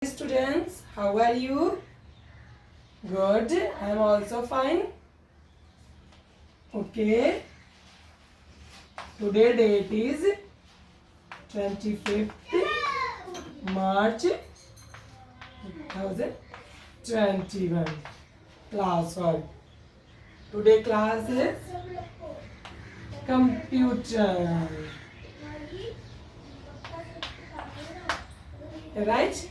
Students, how are you? Good. I am also fine. Okay. Today date is 25th March 2021. Class work. Today class is computer. Right?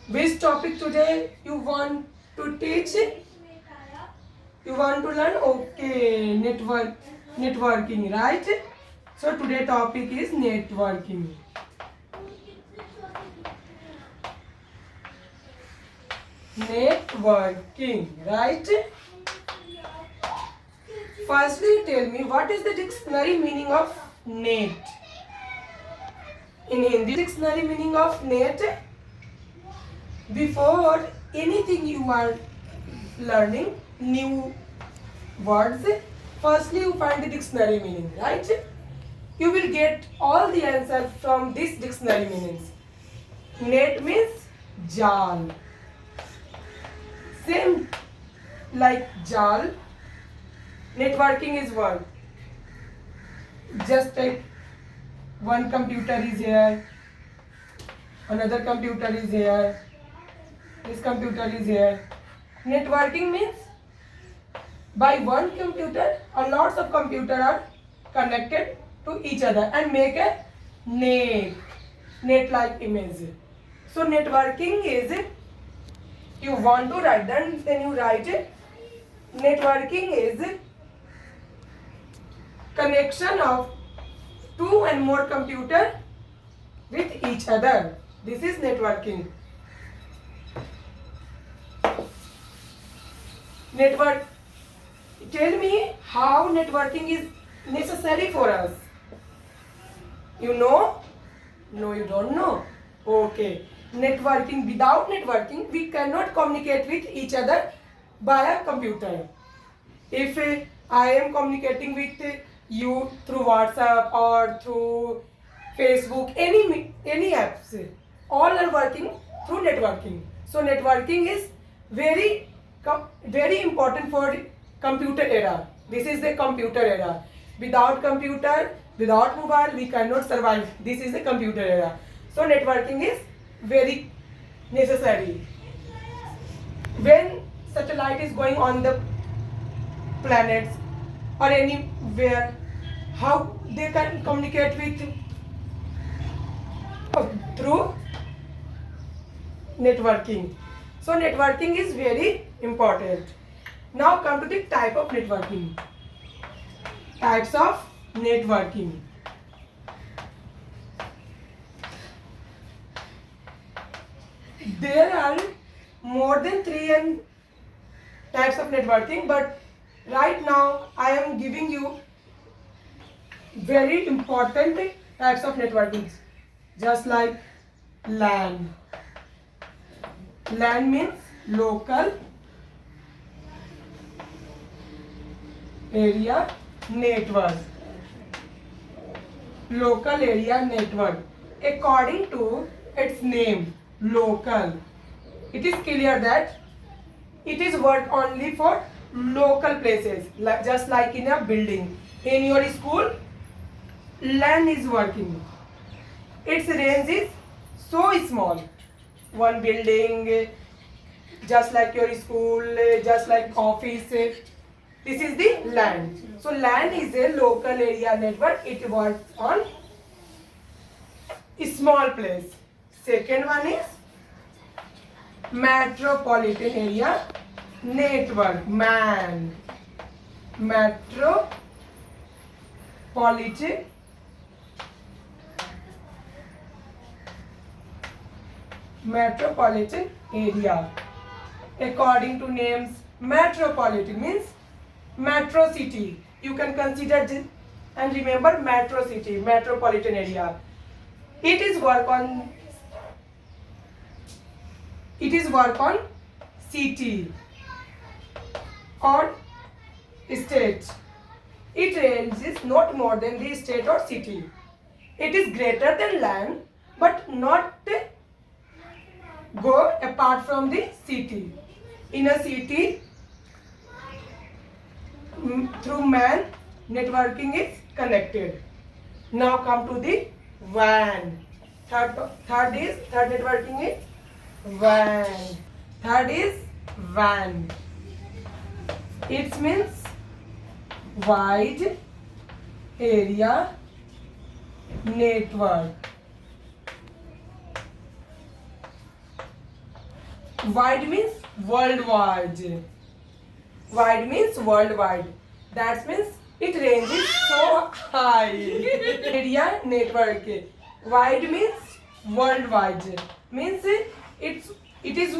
Which topic today you want to teach? You want to learn? Okay, networking, right? So today topic is networking. Networking, right? Firstly, tell me what is the dictionary meaning of net? In Hindi, dictionary meaning of net. Before anything you are learning new words, firstly you find the dictionary meaning, right? You will get all the answer from this dictionary meanings. Net means jal. Same like jal, networking is work. Just like one computer is here, another computer is here, this computer is here. Networking means by one computer or lots of computers are connected to each other and make a net like image. So networking is, you want to write then you write it. Networking is connection of two and more computers with each other. This is networking. Network. Tell me how networking is necessary for us. You know? No, you don't know. Okay. Networking. Without networking, we cannot communicate with each other by a computer. If I am communicating with you through WhatsApp or through Facebook, any apps, all are working through networking. So networking is very important for computer era. This is the computer era. Without computer, without mobile, we cannot survive. This is the computer era. So networking is very necessary. When satellite is going on the planets or anywhere, how they can communicate with through networking. So networking is very important. Now come to the type of networking. Types of networking. There are more than 3 types of networking, but right now I am giving you very important types of networking. Just like LAN. LAN means local area network. Local area network. According to its name, local, it is clear that it is work only for local places, just like in a building. In your school, LAN is working. Its range is so small. One building, just like your school, just like office. This is the LAN. So LAN is a local area network. It works on a small place. Second one is metropolitan area network, MAN. Metropolitan area. According to names, metropolitan means metro city. You can consider this and remember metro city, metropolitan area. It is work on city or state. It ranges not more than the state or city. It is greater than LAN but not go apart from the city. In a city, through man, networking is connected. Now come to the van. Third networking is van. Third is van. It means wide area network. Wide means worldwide. Wide means worldwide. That means it ranges so high. Area network. Wide means worldwide. Means it is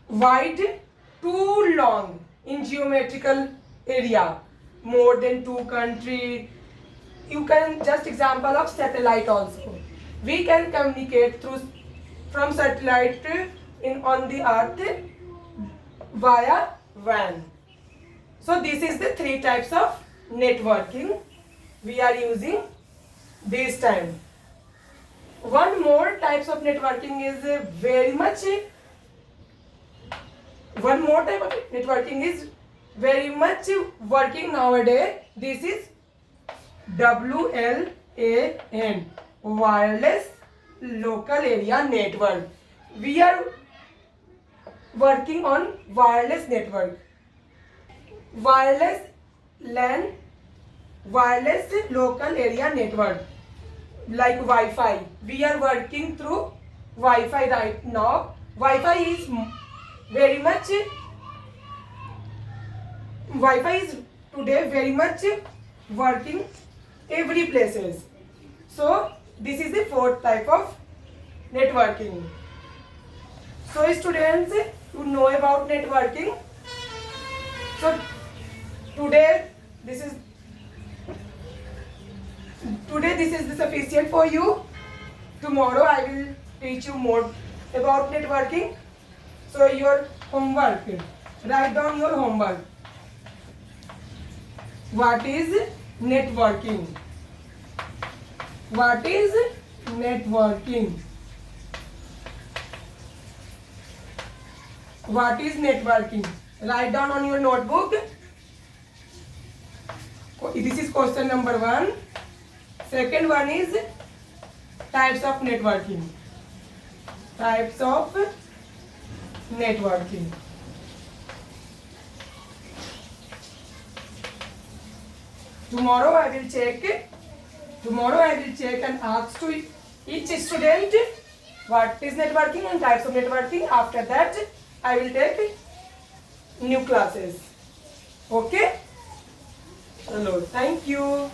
wide too long in geometrical area. More than 2 country. You can just example of satellite also. We can communicate from satellite on the earth via WAN. So this is the 3 types of networking we are using this time. One more types of networking is one more type of networking is very much working nowadays. This is WLAN, wireless local area network. We are working on wireless network. Wireless LAN, wireless local area network, like Wi-Fi. We are working through Wi-Fi right now. Wi-Fi is today very much working every places. So this is the 4th type of networking. So students, you know about networking. So today this is sufficient for you. Tomorrow I will teach you more about networking. So your homework, write down your homework. What is networking? What is networking? What is networking? Write down on your notebook. This is question number 1. Second one is types of networking. Types of networking. Tomorrow I will check and ask to each student what is networking and types of networking. After that I will take new classes. Okay? Hello. Thank you.